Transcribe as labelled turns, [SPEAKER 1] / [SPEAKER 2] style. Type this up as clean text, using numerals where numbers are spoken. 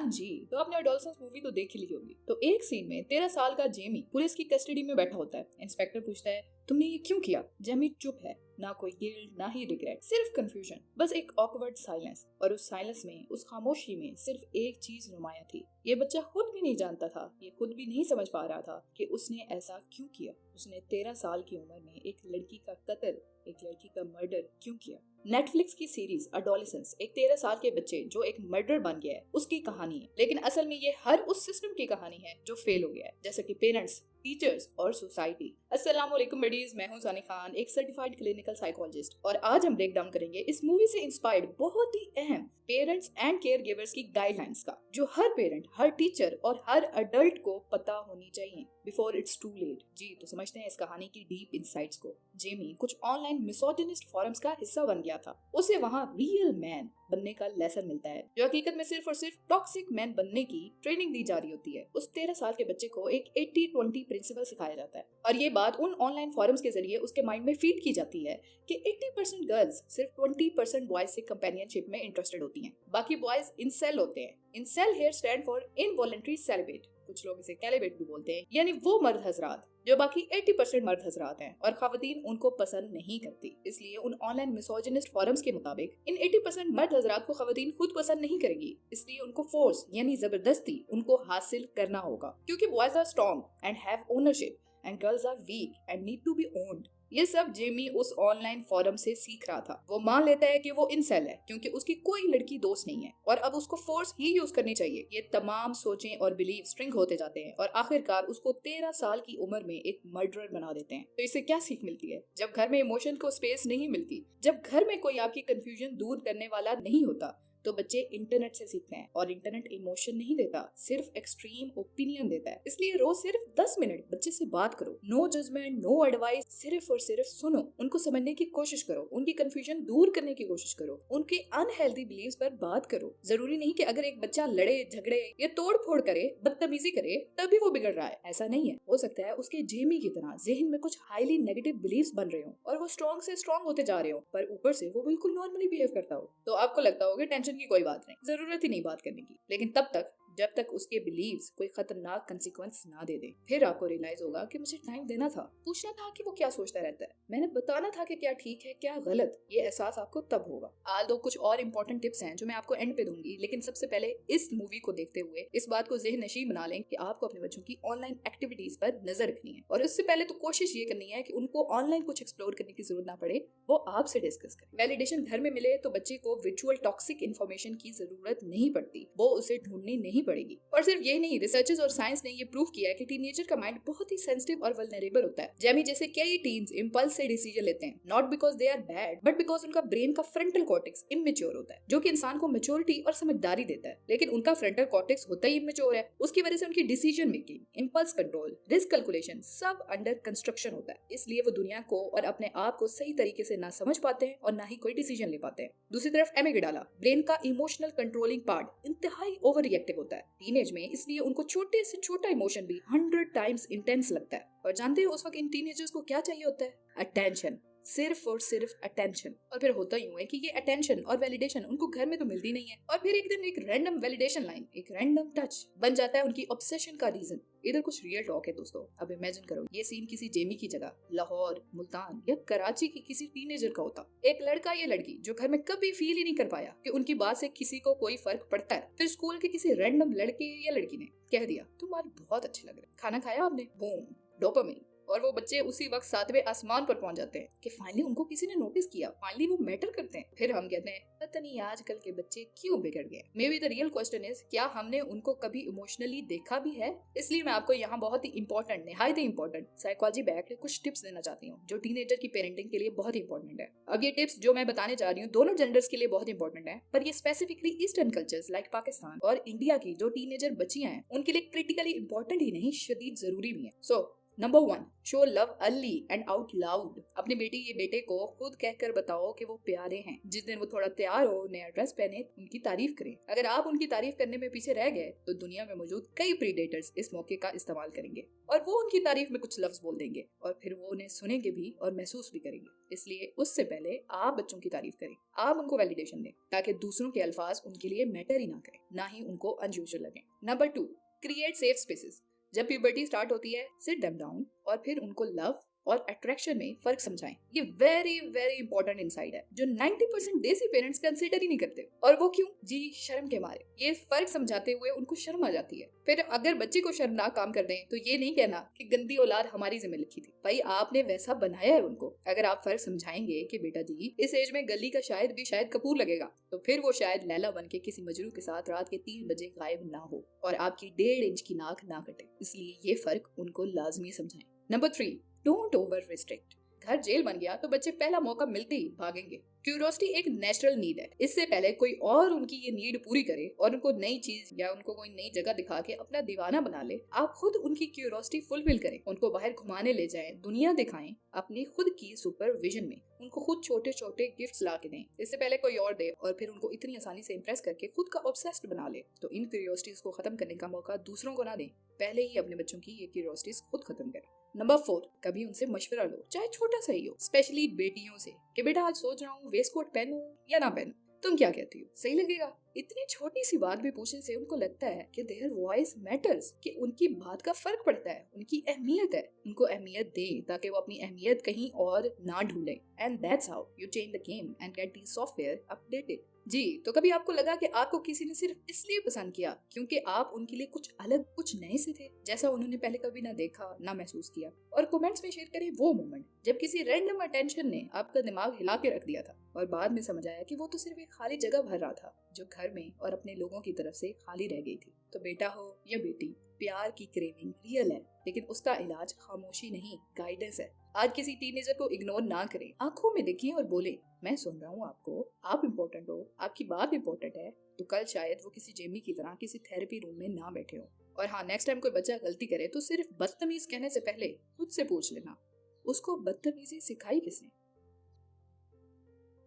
[SPEAKER 1] हाँ जी, तो आपने एडोलसेंस मूवी तो देख ली होगी। तो एक सीन में 13 साल का जेमी पुलिस की कस्टडी में बैठा होता है। इंस्पेक्टर पूछता है, तुमने ये क्यों किया? जेमी चुप है, ना कोई गिल्ट ना ही रिग्रेट, सिर्फ कंफ्यूजन, बस एक ऑकवर्ड साइलेंस। और उस साइलेंस में, उस खामोशी में सिर्फ एक चीज नुमाया थी। ये बच्चा खुद भी नहीं जानता था, ये खुद भी नहीं समझ पा रहा था कि उसने ऐसा क्यों किया। उसने 13 साल की उम्र में एक लड़की का कत्ल, एक लड़की का मर्डर क्यों किया? नेटफ्लिक्स की सीरीज एडोलसेंस एक 13 साल के बच्चे जो एक मर्डर बन गया है उसकी कहानी है, लेकिन असल में ये हर उस सिस्टम की कहानी है जो फेल हो गया है, जैसे कि पेरेंट्स, टीचर्स और सोसाइटी। अस्सलाम वालेकुम बडीज, मैं हूं सानी खान, एक सर्टिफाइड क्लिनिकल साइकोलॉजिस्ट, और आज हम ब्रेक डाउन करेंगे इस मूवी से इंस्पायर्ड बहुत ही अहम पेरेंट्स एंड केयर गिवर्स की गाइडलाइंस का, जो हर पेरेंट, हर टीचर और हर अडल्ट को पता होनी चाहिए बिफोर इट्स टू लेट। जी, तो समझते हैं इस कहानी की डीप इनसाइट्स को। जेमी कुछ ऑनलाइन मिसोजिनिस्ट फोरम्स का हिस्सा बन गया था। उसे वहाँ रियल मैन बनने का लेसन मिलता है, जो हकीकत में सिर्फ और सिर्फ टॉक्सिक मैन बनने की ट्रेनिंग दी जा रही होती है। उस 13 साल के बच्चे को एक 80-20 प्रिंसिपल सिखाया जाता है, और ये बात उन ऑनलाइन फोरम्स के जरिए उसके माइंड में फीड की जाती है कि 80% गर्ल्स सिर्फ 20% बॉयज से कंपेनियनशिप में इंटरेस्टेड होती हैं। बाकी बॉयज इंसेल होते हैं। Incel here stand for involuntary celebrate, कुछ लोग इसे कैलिब्रेट भी बोलते हैं, यानी वो मर्द हजरात जो बाकी 80% मर्द हजरात हैं और खवातीन उनको पसंद नहीं करती। इसलिए उन ऑनलाइन मिसोजिनिस्ट फोरम्स के मुताबिक इन 80% मर्द हजरात को खवातीन खुद पसंद नहीं करेंगी, इसलिए उनको फोर्स यानी जबरदस्ती उनको हासिल करना होगा, क्योंकि boys are strong and have ownership and girls are weak and need to be owned. ये सब जेमी उस ऑनलाइन फोरम से सीख रहा था। वो मान लेता है कि वो इंसेल है क्योंकि उसकी कोई लड़की दोस्त नहीं है और अब उसको फोर्स ही यूज करनी चाहिए। ये तमाम सोचें और बिलीव स्ट्रिंग होते जाते हैं और आखिरकार उसको 13 साल की उम्र में एक मर्डरर बना देते हैं। तो इससे क्या सीख मिलती है? जब घर में इमोशन को स्पेस नहीं मिलती, जब घर में कोई आपकी कंफ्यूजन दूर करने वाला नहीं होता, तो बच्चे इंटरनेट से सीखते हैं, और इंटरनेट इमोशन नहीं देता, सिर्फ एक्सट्रीम ओपिनियन देता है। इसलिए रोज सिर्फ 10 मिनट बच्चे से बात करो। नो जजमेंट, नो एडवाइस, सिर्फ और सिर्फ सुनो, उनको समझने की कोशिश करो, उनकी कंफ्यूजन दूर करने की कोशिश करो, उनके अनहेल्दी बिलीव्स पर बात करो। जरूरी नहीं कि अगर एक बच्चा लड़े झगड़े या तोड़ फोड़ करे, बदतमीजी करे, तभी वो बिगड़ रहा है। ऐसा नहीं है। हो सकता है उसके जेमी की तरह जहन में कुछ हाईली नेगेटिव बिलीव्स बन रहे हो और वो स्ट्रॉन्ग से स्ट्रॉन्ग होते जा रहे हो, पर ऊपर से वो बिल्कुल नॉर्मली बिहेव करता हो। तो आपको लगता होगा टेंशन की कोई बात नहीं, जरूरत ही नहीं बात करने की, लेकिन तब तक जब तक उसके बिलीव्स कोई खतरनाक कंसीक्वेंस ना दे दे। फिर आपको रियलाइज होगा कि मुझे टाइम देना था, पूछना था कि वो क्या सोचता रहता है, मैंने बताना था कि क्या ठीक है क्या गलत। ये एहसास आपको तब होगा। आज दो कुछ और इम्पोर्टेंट टिप्स हैं जो मैं आपको एंड पे दूंगी, लेकिन सबसे पहले इस मूवी को देखते हुए इस बात को ज़हन नशीब बना लें कि आपको अपने बच्चों की ऑनलाइन एक्टिविटीज पर नजर रखनी है, और उससे पहले तो कोशिश ये करनी है कि उनको ऑनलाइन कुछ एक्सप्लोर करने की जरूरत ना पड़े, वो आपसे डिस्कस करें। वैलिडेशन घर में मिले तो बच्चे को विजुअल टॉक्सिक इन्फॉर्मेशन की जरूरत नहीं पड़ती, वो उसे ढूंढनी नहीं पड़ेगी। और सिर्फ ये नहीं, रिसर्चर्स और साइंस ने ये प्रूव किया है कि टीनेजर का माइंड बहुत ही सेंसिटिव और वल्नरेबल होता है। जेमी जैसे कई टीन्स इंपल्स से डिसीजन लेते हैं, not because they are bad but because उनका ब्रेन का फ्रंटल कॉर्टेक्स इमेच्योर होता है, जो कि इंसान को मैच्योरिटी और समझदारी देता है। लेकिन उनका फ्रंटल कॉर्टेक्स होता ही इमेच्योर है, उसकी वजह से उनकी decision making, impulse control, risk calculation सब अंडर कंस्ट्रक्शन होता है। इसलिए वो दुनिया को और अपने आप को सही तरीके से ना समझ पाते हैं और ना ही कोई डिसीजन ले पाते हैं। दूसरी तरफ एमिगडाला, ब्रेन का इमोशनल कंट्रोलिंग पार्ट, इंतहाई ओवर रिएक्टिव होता है टीनेज में, इसलिए उनको छोटे से छोटा इमोशन भी 100 टाइम्स इंटेंस लगता है। और जानते हो उस वक्त इन टीनेजर्स को क्या चाहिए होता है? अटेंशन, सिर्फ और सिर्फ अटेंशन। और फिर होता यूं है कि ये अटेंशन और वैलिडेशन उनको घर में तो मिलती नहीं है, और फिर एक दिन एक रैंडम वैलिडेशन लाइन, एक रैंडम टच बन जाता है उनकी ऑब्सेशन का रीजन। इधर कुछ रियल टॉक है दोस्तों। अब इमेजिन करो ये सीन किसी जेमी की जगह लाहौर, मुल्तान या कराची की किसी टीनेजर का होता। एक लड़का या लड़की जो घर में कभी फील ही नहीं कर पाया कि उनकी बात से किसी को कोई फर्क पड़ता है, फिर स्कूल के किसी रैंडम लड़के या लड़की ने कह दिया तुम आज बहुत अच्छे लग रहे, खाना खाया आपने, बूम, डोपामिन, और वो बच्चे उसी वक्त 7वें आसमान पर पहुंच जाते हैं कि फाइनली उनको किसी ने नोटिस किया, फाइनली वो मैटर करते हैं। फिर हम कहते हैं पता नहीं आजकल के बच्चे क्यों बिगड़ गए। May be the real question is, क्या हमने उनको कभी इमोशनली देखा भी है? इसलिए मैं आपको यहाँ बहुत ही इंपॉर्टेंट, निहायत ही इंपॉर्टेंट साइकोलॉजी बैक्ड कुछ टिप्स देना चाहती हूँ जो टीनेजर की पेरेंटिंग के लिए बहुत इंपॉर्टेंट है। अब ये टिप्स जो मैं बताने जा रही हूँ दोनों जेंडर्स के लिए बहुत इंपॉर्टेंट है, पर ये specifically eastern cultures like Pakistan और इंडिया की जो टीनेजर बच्चियां हैं उनके लिए क्रिटिकली इंपॉर्टेंट ही नहीं, शदीद जरूरी भी है। So number 1, show love early and out loud. अपनी बेटी या बेटे को खुद कहकर बताओ कि वो प्यारे हैं। जिस दिन वो थोड़ा तैयार हो, नया ड्रेस पहने, उनकी तारीफ करें। अगर आप उनकी तारीफ करने में पीछे रह गए तो दुनिया में मौजूद कई प्रीडेटर्स इस मौके का इस्तेमाल करेंगे और वो उनकी तारीफ में कुछ लफ्ज बोल देंगे और फिर वो उन्हें सुनेंगे भी और महसूस भी करेंगे। इसलिए उससे पहले आप बच्चों की तारीफ करें, आप उनको वैलिडेशन दें ताकि दूसरों के अल्फाज उनके लिए मैटर ही ना करें, ना ही उनको अनयूजुअल लगे। Number 2, create safe spaces. जब प्यूबर्टी स्टार्ट होती है, सिट देम डाउन और फिर उनको लव और अट्रैक्शन में फर्क समझाएं। ये वेरी वेरी इंपॉर्टेंट इनसाइट है जो 90% देसी पेरेंट्स कंसीडर ही नहीं करते। और वो क्यों? जी, शर्म के मारे। ये फर्क समझाते हुए उनको शर्म आ जाती है। फिर अगर बच्चे को शर्मनाक काम कर दें तो ये नहीं कहना कि गंदी औलाद हमारी जिम्मे लिखी थी। भाई, आपने वैसा बनाया है उनको। अगर आप फर्क समझाएंगे कि बेटा जी, इस एज में गली का शायद कपूर लगेगा, तो फिर वो शायद लैला बन के किसी मजरू के साथ रात के 3 बजे गायब ना हो और आपकी 1.5 इंच की नाक ना कटे। इसलिए ये फर्क उनको लाजमी समझाएं। Number 3, don't over restrict. घर जेल बन गया तो बच्चे पहला मौका मिलते ही भागेंगे। क्यूरियोसिटी एक नेचुरल नीड है। इससे पहले कोई और उनकी ये नीड पूरी करे और उनको नई चीज या उनको कोई नई जगह दिखा के अपना दीवाना बना ले, आप खुद उनकी क्यूरियोसिटी फुलफिल करें। उनको बाहर घुमाने ले जाएं, दुनिया दिखाएं अपनी खुद की सुपरविजन में। उनको खुद छोटे छोटे गिफ्ट्स ला के दें, इससे पहले कोई और दे, और फिर उनको इतनी आसानी से इम्प्रेस करके खुद का ऑब्सेस्ड बना ले। तो इन क्यूरियोसिटीज को खत्म करने का मौका दूसरों को ना दें, पहले ही अपने बच्चों की ये क्यूरियोसिटीज खुद खत्म करें। नंबर 4, कभी उनसे मशवरा लो, चाहे छोटा सा ही हो, स्पेशली बेटियों से, कि बेटा आज सोच रहा हूँ वेस्ट कोट पहनूं या ना पहनूं, तुम क्या कहती हो, सही लगेगा? इतनी छोटी सी बात भी पूछने से उनको लगता है कि देयर वॉइस मैटर्स, कि उनकी बात का फर्क पड़ता है, उनकी अहमियत है। उनको अहमियत दें ताकि वो अपनी अहमियत कहीं और ना ढूंढें। And that's how you change the game and get the software updated. जी, तो कभी आपको लगा कि आपको किसी ने सिर्फ इसलिए पसंद किया क्योंकि आप उनके लिए कुछ अलग, कुछ नए से थे, जैसा उन्होंने पहले कभी ना देखा, ना महसूस किया? और कमेंट्स में शेयर करें वो मोमेंट जब किसी रैंडम अटेंशन ने आपका दिमाग हिला के रख दिया था और बाद में समझ आया कि वो तो सिर्फ एक खाली जगह भर रहा था जो घर में और अपने लोगों की तरफ से खाली रह गई थी। तो बेटा हो या बेटी, प्यार की क्रेविंग रियल है, लेकिन उसका इलाज खामोशी नहीं, गाइडेंस है। आज किसी टीनेजर को इग्नोर ना करें, आंखों में देखिए और बोले, मैं सुन रहा हूँ आपको, आप इम्पोर्टेंट हो, आपकी बात इम्पोर्टेंट है। तो कल शायद वो किसी जेमी की तरह किसी थेरेपी रूम में ना बैठे हो। और हाँ, नेक्स्ट टाइम कोई बच्चा गलती करे तो सिर्फ बदतमीज कहने से पहले खुद से पूछ लेना, उसको बदतमीजी सिखाई किसने?